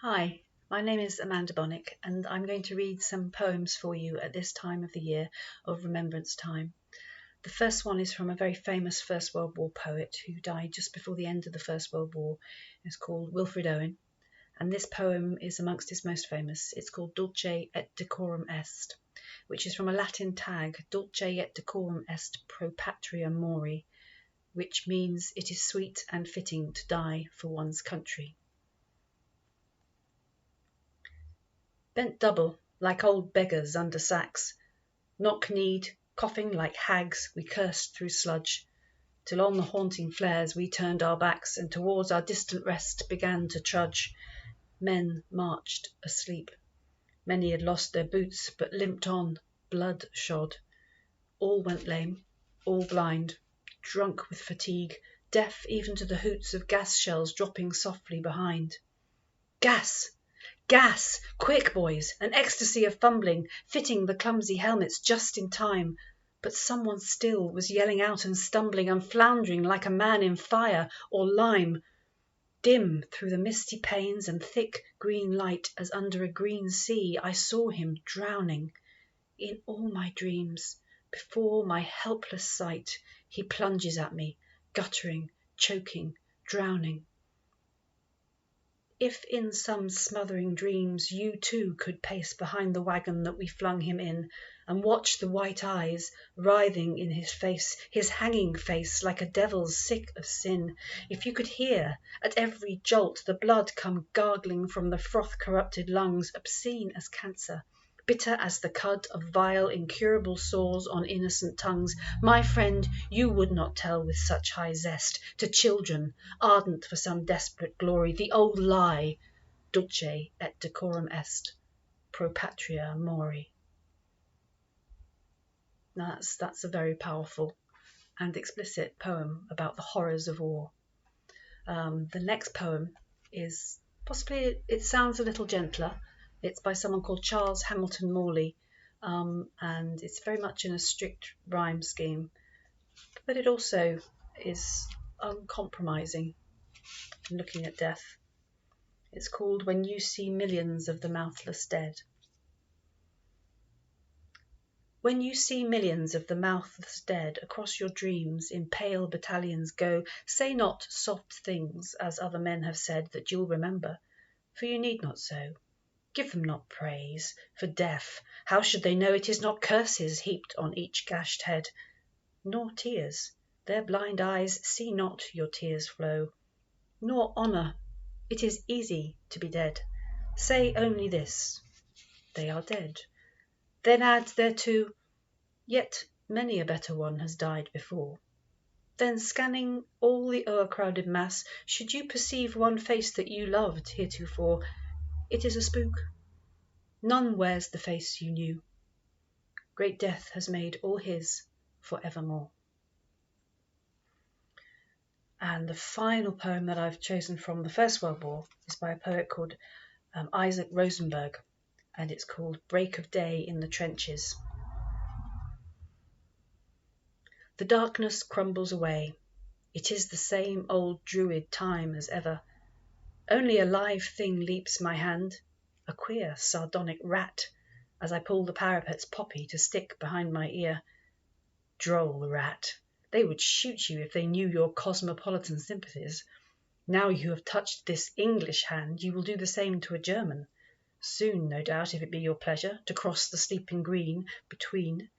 Hi, my name is Amanda Bonnick, and I'm going to read some poems for you at this time of the year of Remembrance Time. The first one is from a very famous First World War poet who died just before the end of the First World War. It's called Wilfred Owen, and this poem is amongst his most famous. It's called Dulce et decorum est, which is from a Latin tag, Dulce et decorum est pro patria mori, which means it is sweet and fitting to die for one's country. Bent double, like old beggars under sacks, knock-kneed, coughing like hags, we cursed through sludge, till on the haunting flares we turned our backs, and towards our distant rest began to trudge. Men marched asleep. Many had lost their boots, but limped on, blood-shod. All went lame, all blind, drunk with fatigue, deaf even to the hoots of gas shells dropping softly behind. Gas! Gas! Quick, boys! An ecstasy of fumbling, fitting the clumsy helmets just in time. But someone still was yelling out and stumbling and floundering like a man in fire or lime. Dim through the misty panes and thick green light as under a green sea, I saw him drowning. In all my dreams, before my helpless sight, he plunges at me, guttering, choking, drowning. If in some smothering dreams you too could pace behind the wagon that we flung him in, and watch the white eyes writhing in his face, his hanging face like a devil's sick of sin, if you could hear at every jolt the blood come gargling from the froth-corrupted lungs, obscene as cancer, bitter as the cud of vile incurable sores on innocent tongues, my friend, you would not tell with such high zest to children ardent for some desperate glory the old lie, Dulce et decorum est, pro patria mori. Now that's a very powerful and explicit poem about the horrors of war. The next poem is possibly, it sounds a little gentler. It's by someone called Charles Hamilton Morley, and it's very much in a strict rhyme scheme, but it also is uncompromising in looking at death. It's called When You See Millions of the Mouthless Dead. When you see millions of the mouthless dead across your dreams in pale battalions go, say not soft things as other men have said that you'll remember, for you need not so. Give them not praise, for deaf, how should they know it is not curses heaped on each gashed head? Nor tears, their blind eyes see not your tears flow. Nor honour, it is easy to be dead. Say only this, they are dead. Then add thereto, yet many a better one has died before. Then scanning all the o'ercrowded mass, should you perceive one face that you loved heretofore, it is a spook. None wears the face you knew. Great death has made all his for evermore. And the final poem that I've chosen from the First World War is by a poet called Isaac Rosenberg, and it's called Break of Day in the Trenches. The darkness crumbles away. It is the same old druid time as ever. Only a live thing leaps my hand, a queer sardonic rat, as I pull the parapet's poppy to stick behind my ear. Droll rat! They would shoot you if they knew your cosmopolitan sympathies. Now you have touched this English hand, you will do the same to a German. Soon, no doubt, if it be your pleasure, to cross the sleeping green between.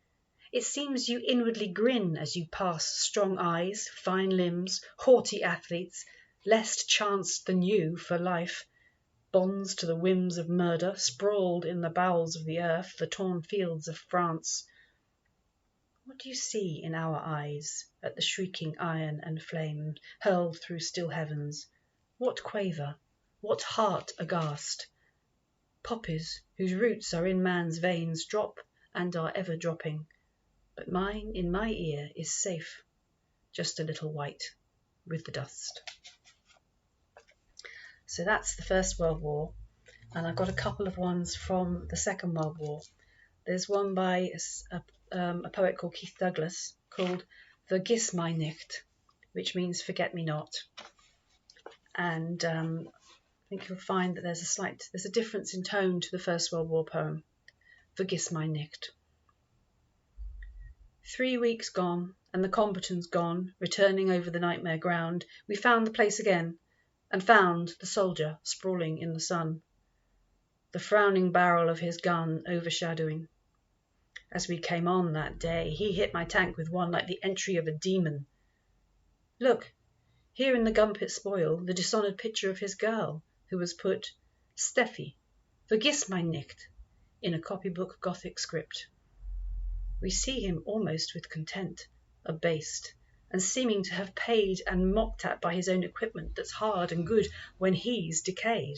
It seems you inwardly grin as you pass strong eyes, fine limbs, haughty athletes, less chanced than you for life. Bonds to the whims of murder, sprawled in the bowels of the earth, the torn fields of France. What do you see in our eyes at the shrieking iron and flame hurled through still heavens? What quaver? What heart aghast? Poppies whose roots are in man's veins drop and are ever dropping, but mine in my ear is safe, just a little white with the dust. So that's the First World War, and I've got a couple of ones from the Second World War. There's one by a poet called Keith Douglas called Vergiss mich nicht, which means forget me not. And think you'll find that there's a difference in tone to the First World War poem, Vergiss my Neckt. 3 weeks gone, and the combatants gone, returning over the nightmare ground, we found the place again, and found the soldier sprawling in the sun, the frowning barrel of his gun overshadowing. As we came on that day, he hit my tank with one like the entry of a demon. Look, here in the gun-pit spoil, the dishonoured picture of his girl, who was put, Steffi, vergiss my Neckt, in a copybook Gothic script. We see him almost with content, abased, and seeming to have paid and mocked at by his own equipment that's hard and good when he's decayed.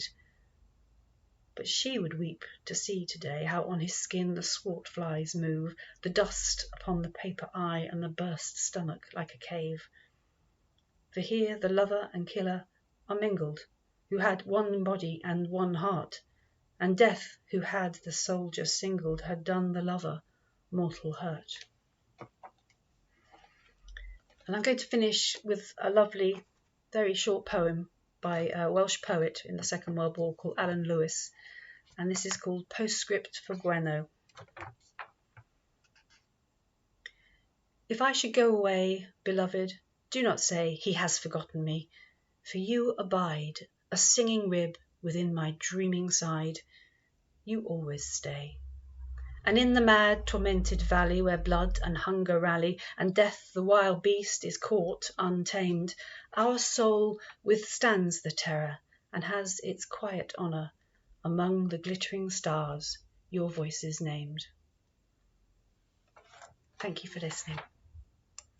But she would weep to see today how on his skin the swart flies move, the dust upon the paper eye and the burst stomach like a cave. For here the lover and killer are mingled, who had one body and one heart, and death, who had the soldier singled, had done the lover mortal hurt. And I'm going to finish with a lovely, very short poem by a Welsh poet in the Second World War called Alan Lewis, and this is called Postscript for Gwenno. If I should go away, beloved, do not say he has forgotten me, for you abide, a singing rib within my dreaming side. You always stay. And in the mad, tormented valley where blood and hunger rally, and death the wild beast is caught untamed, our soul withstands the terror and has its quiet honour among the glittering stars, your voices named. Thank you for listening.